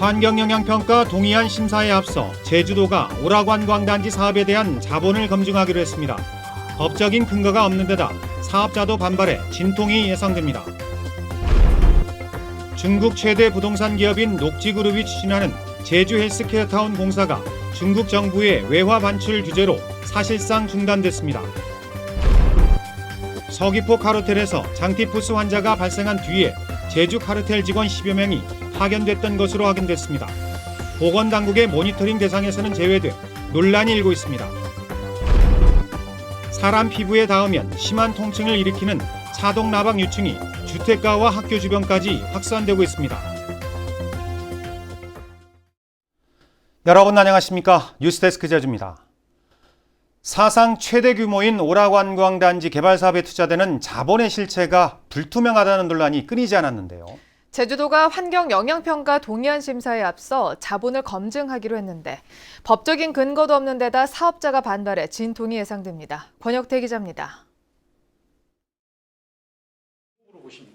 환경영향평가 동의안 심사에 앞서 제주도가 오라관광단지 사업에 대한 자본을 검증하기로 했습니다. 법적인 근거가 없는 데다 사업자도 반발해 진통이 예상됩니다. 중국 최대 부동산 기업인 녹지그룹이 추진하는 제주 헬스케어타운 공사가 중국 정부의 외화 반출 규제로 사실상 중단됐습니다. 서귀포 카르텔에서 장티푸스 환자가 발생한 뒤에 제주 카르텔 직원 10여 명이 파견됐던 것으로 확인됐습니다. 보건당국의 모니터링 대상에서는 제외돼 논란이 일고 있습니다. 사람 피부에 닿으면 심한 통증을 일으키는 차동 나박 유충이 주택가와 학교 주변까지 확산되고 있습니다. 여러분 안녕하십니까? 뉴스데스크 제주입니다. 사상 최대 규모인 오라관광단지 개발 사업에 투자되는 자본의 실체가 불투명하다는 논란이 끊이지 않았는데요. 제주도가 환경영향평가 동의안 심사에 앞서 자본을 검증하기로 했는데 법적인 근거도 없는 데다 사업자가 반발해 진통이 예상됩니다. 권혁태 기자입니다.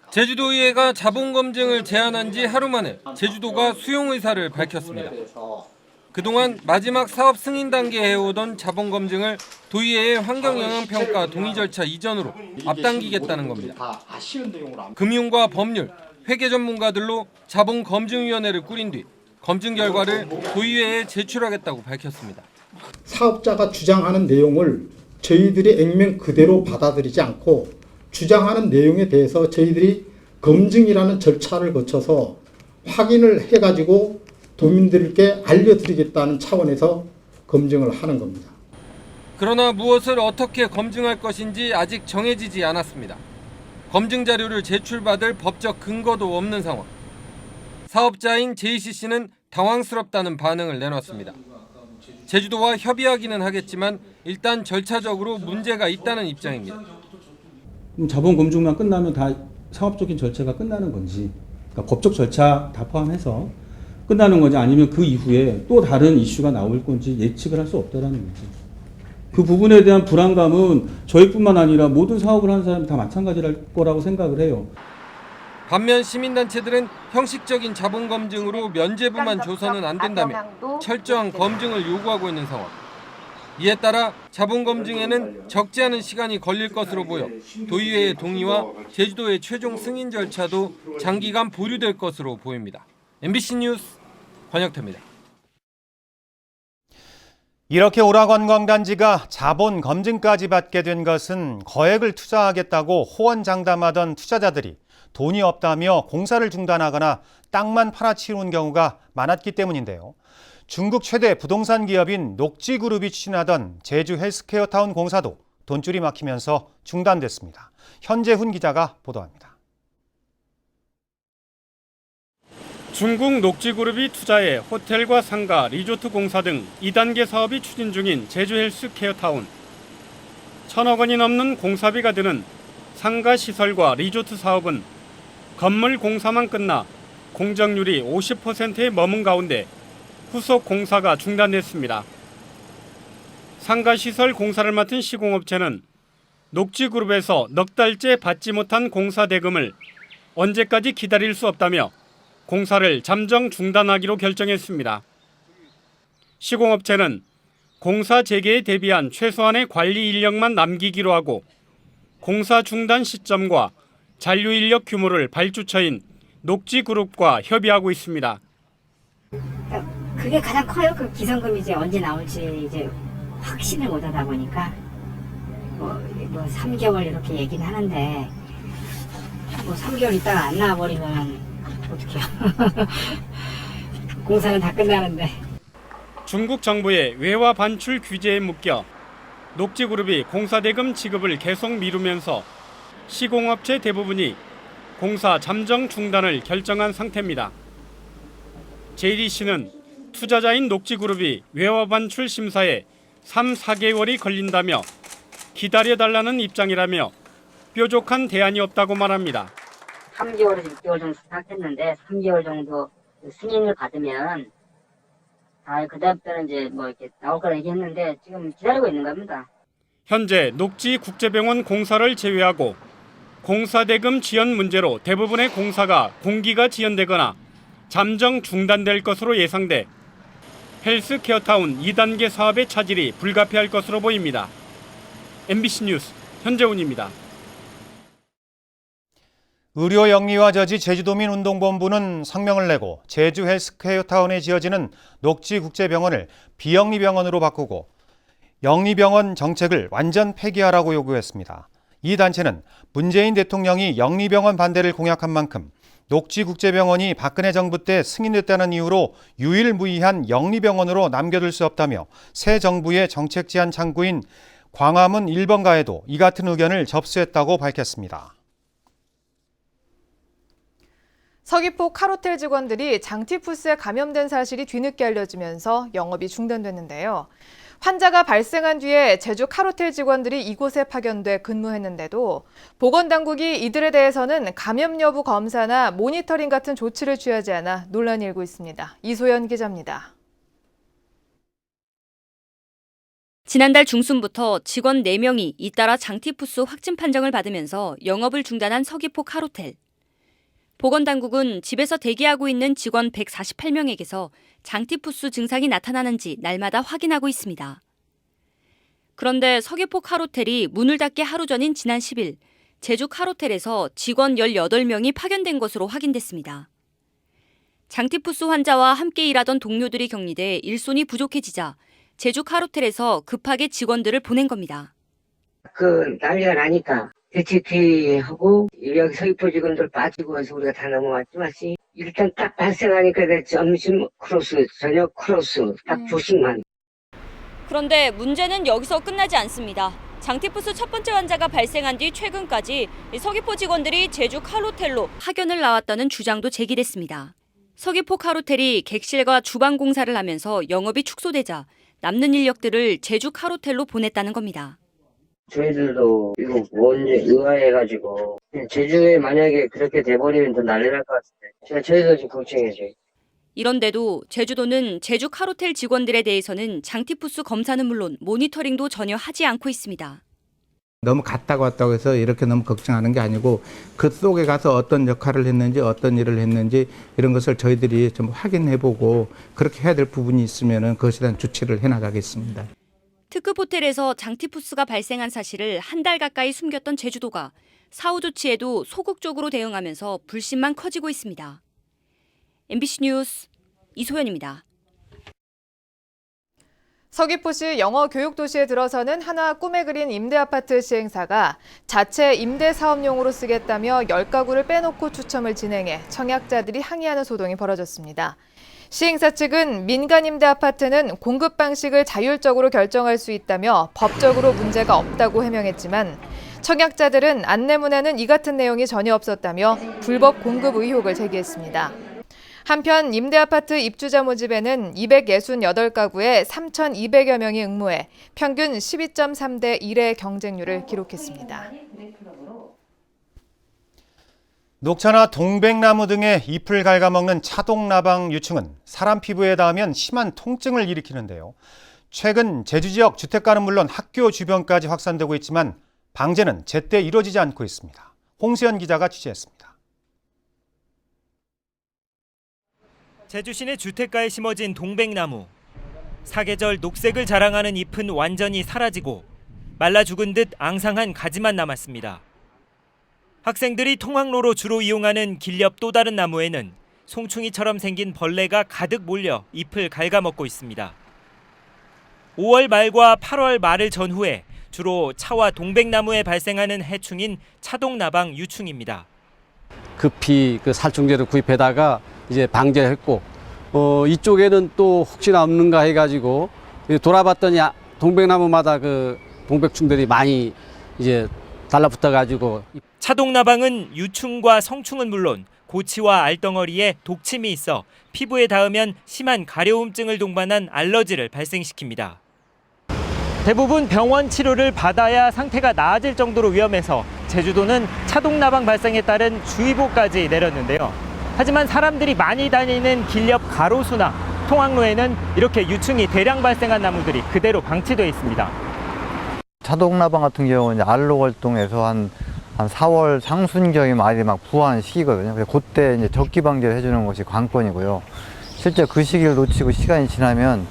제주도의회가 자본검증을 제안한 지 하루 만에 제주도가 수용 의사를 밝혔습니다. 그동안 마지막 사업 승인 단계에 해오던 자본검증을 도의회의 환경영향평가 동의 절차 이전으로 앞당기겠다는 겁니다. 금융과 법률, 회계 전문가들로 자본검증위원회를 꾸린 뒤 검증 결과를 도의회에 제출하겠다고 밝혔습니다. 사업자가 주장하는 내용을 저희들이 액면 그대로 받아들이지 않고 주장하는 내용에 대해서 저희들이 검증이라는 절차를 거쳐서 확인을 해가지고 도민들께 알려드리겠다는 차원에서 검증을 하는 겁니다. 그러나 무엇을 어떻게 검증할 것인지 아직 정해지지 않았습니다. 검증 자료를 제출받을 법적 근거도 없는 상황. 사업자인 JCC는 당황스럽다는 반응을 내놨습니다. 제주도와 협의하기는 하겠지만 일단 절차적으로 문제가 있다는 입장입니다. 자본 검증만 끝나면 다 사업적인 절차가 끝나는 건지, 그러니까 법적 절차 다 포함해서 끝나는 건지 아니면 그 이후에 또 다른 이슈가 나올 건지 예측을 할 수 없다는 거죠. 그 부분에 대한 불안감은 저희뿐만 아니라 모든 사업을 하는 사람이 다 마찬가지일 거라고 생각을 해요. 반면 시민단체들은 형식적인 자본검증으로 면죄부만 줘서는 안 된다며 철저한 검증을 요구하고 있는 상황. 이에 따라 자본검증에는 적지 않은 시간이 걸릴 것으로 보여 도의회의 동의와 제주도의 최종 승인 절차도 장기간 보류될 것으로 보입니다. MBC 뉴스 권혁태입니다. 이렇게 오라관광단지가 자본 검증까지 받게 된 것은 거액을 투자하겠다고 호언장담하던 투자자들이 돈이 없다며 공사를 중단하거나 땅만 팔아치우는 경우가 많았기 때문인데요. 중국 최대 부동산 기업인 녹지그룹이 추진하던 제주 헬스케어타운 공사도 돈줄이 막히면서 중단됐습니다. 현재훈 기자가 보도합니다. 중국 녹지그룹이 투자해 호텔과 상가, 리조트 공사 등 2단계 사업이 추진 중인 제주 헬스케어타운. 1,000억 원이 넘는 공사비가 드는 상가 시설과 리조트 사업은 건물 공사만 끝나 공정률이 50%에 머문 가운데 후속 공사가 중단됐습니다. 상가 시설 공사를 맡은 시공업체는 녹지그룹에서 넉 달째 받지 못한 공사 대금을 언제까지 기다릴 수 없다며 공사를 잠정 중단하기로 결정했습니다. 시공업체는 공사 재개에 대비한 최소한의 관리 인력만 남기기로 하고 공사 중단 시점과 잔류 인력 규모를 발주처인 녹지그룹과 협의하고 있습니다. 그게 가장 커요. 그 기성금이 이제 언제 나올지 이제 확신을 못하다 보니까 뭐 3개월 이렇게 얘기는 하는데 뭐 3개월 있다가 안 나와버리면 어떡해요. 공사는 다 끝나는데. 중국 정부의 외화 반출 규제에 묶여 녹지그룹이 공사대금 지급을 계속 미루면서 시공업체 대부분이 공사 잠정 중단을 결정한 상태입니다. JDC는 투자자인 녹지그룹이 외화 반출 심사에 3-4개월이 걸린다며 기다려달라는 입장이라며 뾰족한 대안이 없다고 말합니다. 3개월에서 6개월 정도 수탁했는데 3개월 정도 승인을 받으면 그다음부터는 이제 뭐 이렇게 나올 거라 얘기했는데 지금 기다리고 있는 겁니다. 현재 녹지국제병원 공사를 제외하고 공사대금 지연 문제로 대부분의 공사가 공기가 지연되거나 잠정 중단될 것으로 예상돼 헬스케어타운 2단계 사업의 차질이 불가피할 것으로 보입니다. MBC 뉴스 현재훈입니다. 의료 영리와 저지 제주도민운동본부는 성명을 내고 제주 헬스케어타운에 지어지는 녹지국제병원을 비영리병원으로 바꾸고 영리병원 정책을 완전 폐기하라고 요구했습니다. 이 단체는 문재인 대통령이 영리병원 반대를 공약한 만큼 녹지국제병원이 박근혜 정부 때 승인됐다는 이유로 유일무이한 영리병원으로 남겨둘 수 없다며 새 정부의 정책 제안 창구인 광화문 1번가에도 이 같은 의견을 접수했다고 밝혔습니다. 서귀포 카로텔 직원들이 장티푸스에 감염된 사실이 뒤늦게 알려지면서 영업이 중단됐는데요. 환자가 발생한 뒤에 제주 카로텔 직원들이 이곳에 파견돼 근무했는데도 보건당국이 이들에 대해서는 감염 여부 검사나 모니터링 같은 조치를 취하지 않아 논란이 일고 있습니다. 이소연 기자입니다. 지난달 중순부터 직원 4명이 잇따라 장티푸스 확진 판정을 받으면서 영업을 중단한 서귀포 카로텔. 보건당국은 집에서 대기하고 있는 직원 148명에게서 장티푸스 증상이 나타나는지 날마다 확인하고 있습니다. 그런데 서귀포 카로텔이 문을 닫기 하루 전인 지난 10일 제주 카로텔에서 직원 18명이 파견된 것으로 확인됐습니다. 장티푸스 환자와 함께 일하던 동료들이 격리돼 일손이 부족해지자 제주 카로텔에서 급하게 직원들을 보낸 겁니다. 난리가 나니까 대책회의하고 여기 서귀포 직원들 빠지고 해서 우리가 다 넘어왔지만 일단 딱 발생하니까 점심 크로스, 저녁 크로스 딱 조식만. 그런데 문제는 여기서 끝나지 않습니다. 장티푸스 첫 번째 환자가 발생한 뒤 최근까지 서귀포 직원들이 제주 카로텔로 파견을 나왔다는 주장도 제기됐습니다. 서귀포 카로텔이 객실과 주방 공사를 하면서 영업이 축소되자 남는 인력들을 제주 카로텔로 보냈다는 겁니다. 저희들도 이거 뭔지 의아해가지고 제주에 만약에 그렇게 돼버리면 더 난리 날 것 같은데 저희도 지금 걱정이죠. 이런데도 제주도는 제주 카로텔 직원들에 대해서는 장티푸스 검사는 물론 모니터링도 전혀 하지 않고 있습니다. 너무 갔다고 왔다고 해서 이렇게 너무 걱정하는 게 아니고 그 속에 가서 어떤 역할을 했는지 어떤 일을 했는지 이런 것을 저희들이 좀 확인해보고 그렇게 해야 될 부분이 있으면 그것에 대한 조치를 해나가겠습니다. 특급 호텔에서 장티푸스가 발생한 사실을 한 달 가까이 숨겼던 제주도가 사후 조치에도 소극적으로 대응하면서 불신만 커지고 있습니다. MBC 뉴스 이소연입니다. 서귀포시 영어 교육 도시에 들어서는 하나 꿈에 그린 임대아파트 시행사가 자체 임대 사업용으로 쓰겠다며 10가구를 빼놓고 추첨을 진행해 청약자들이 항의하는 소동이 벌어졌습니다. 시행사 측은 민간 임대 아파트는 공급 방식을 자율적으로 결정할 수 있다며 법적으로 문제가 없다고 해명했지만 청약자들은 안내문에는 이 같은 내용이 전혀 없었다며 불법 공급 의혹을 제기했습니다. 한편 임대 아파트 입주자 모집에는 268가구에 3,200여 명이 응모해 평균 12.3대 1의 경쟁률을 기록했습니다. 녹차나 동백나무 등의 잎을 갉아먹는 차동나방 유충은 사람 피부에 닿으면 심한 통증을 일으키는데요. 최근 제주 지역 주택가는 물론 학교 주변까지 확산되고 있지만 방제는 제때 이루어지지 않고 있습니다. 홍수연 기자가 취재했습니다. 제주 시내 주택가에 심어진 동백나무. 사계절 녹색을 자랑하는 잎은 완전히 사라지고 말라 죽은 듯 앙상한 가지만 남았습니다. 학생들이 통학로로 주로 이용하는 길 옆 또 다른 나무에는 송충이처럼 생긴 벌레가 가득 몰려 잎을 갉아먹고 있습니다. 5월 말과 8월 말을 전후해 주로 차와 동백나무에 발생하는 해충인 차동나방 유충입니다. 급히 그 살충제를 구입해다가 이제 방제했고 이쪽에는 또 혹시나 없는가 해가지고 돌아봤더니 동백나무마다 그 동백충들이 많이 이제 달라붙어가지고. 차동나방은 유충과 성충은 물론 고치와 알덩어리에 독침이 있어 피부에 닿으면 심한 가려움증을 동반한 알러지를 발생시킵니다. 대부분 병원 치료를 받아야 상태가 나아질 정도로 위험해서 제주도는 차동나방 발생에 따른 주의보까지 내렸는데요. 하지만 사람들이 많이 다니는 길 옆 가로수나 통학로에는 이렇게 유충이 대량 발생한 나무들이 그대로 방치되어 있습니다. 차동나방 같은 경우는 알로 활동해서 한 한 4월 상순경이면 알이 막 부화하는 시기거든요. 그래서 그때 이제 적기 방제를 해주는 것이 관건이고요. 실제 그 시기를 놓치고 시간이 지나면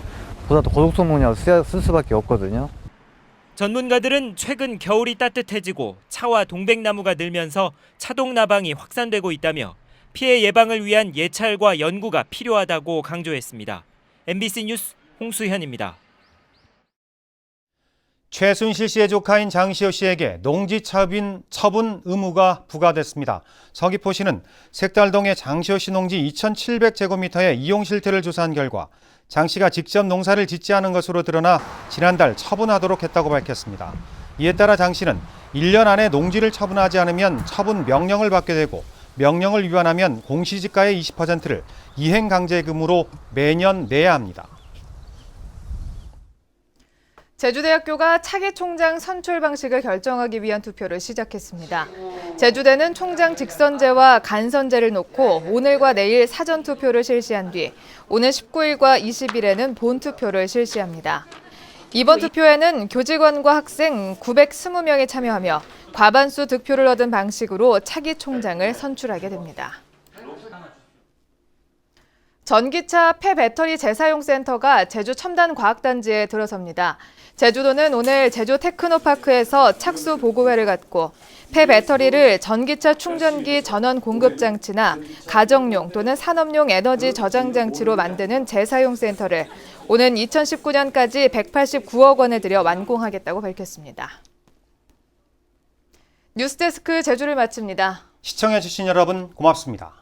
보다 더 고독성 농약을 쓸 수밖에 없거든요. 전문가들은 최근 겨울이 따뜻해지고 차와 동백나무가 늘면서 차동 나방이 확산되고 있다며 피해 예방을 위한 예찰과 연구가 필요하다고 강조했습니다. MBC 뉴스 홍수현입니다. 최순실 씨의 조카인 장시호 씨에게 농지 처분 의무가 부과됐습니다. 서귀포시는 색달동의 장시호 씨 농지 2,700제곱미터의 이용 실태를 조사한 결과 장 씨가 직접 농사를 짓지 않은 것으로 드러나 지난달 처분하도록 했다고 밝혔습니다. 이에 따라 장 씨는 1년 안에 농지를 처분하지 않으면 처분 명령을 받게 되고 명령을 위반하면 공시지가의 20%를 이행강제금으로 매년 내야 합니다. 제주대학교가 차기 총장 선출 방식을 결정하기 위한 투표를 시작했습니다. 제주대는 총장 직선제와 간선제를 놓고 오늘과 내일 사전투표를 실시한 뒤 오는 19일과 20일에는 본투표를 실시합니다. 이번 투표에는 교직원과 학생 920명이 참여하며 과반수 득표를 얻은 방식으로 차기 총장을 선출하게 됩니다. 전기차 폐배터리 재사용센터가 제주 첨단과학단지에 들어섭니다. 제주도는 오늘 제주 테크노파크에서 착수 보고회를 갖고 폐배터리를 전기차 충전기 전원 공급 장치나 가정용 또는 산업용 에너지 저장 장치로 만드는 재사용 센터를 오는 2019년까지 189억 원을 들여 완공하겠다고 밝혔습니다. 뉴스데스크 제주를 마칩니다. 시청해주신 여러분 고맙습니다.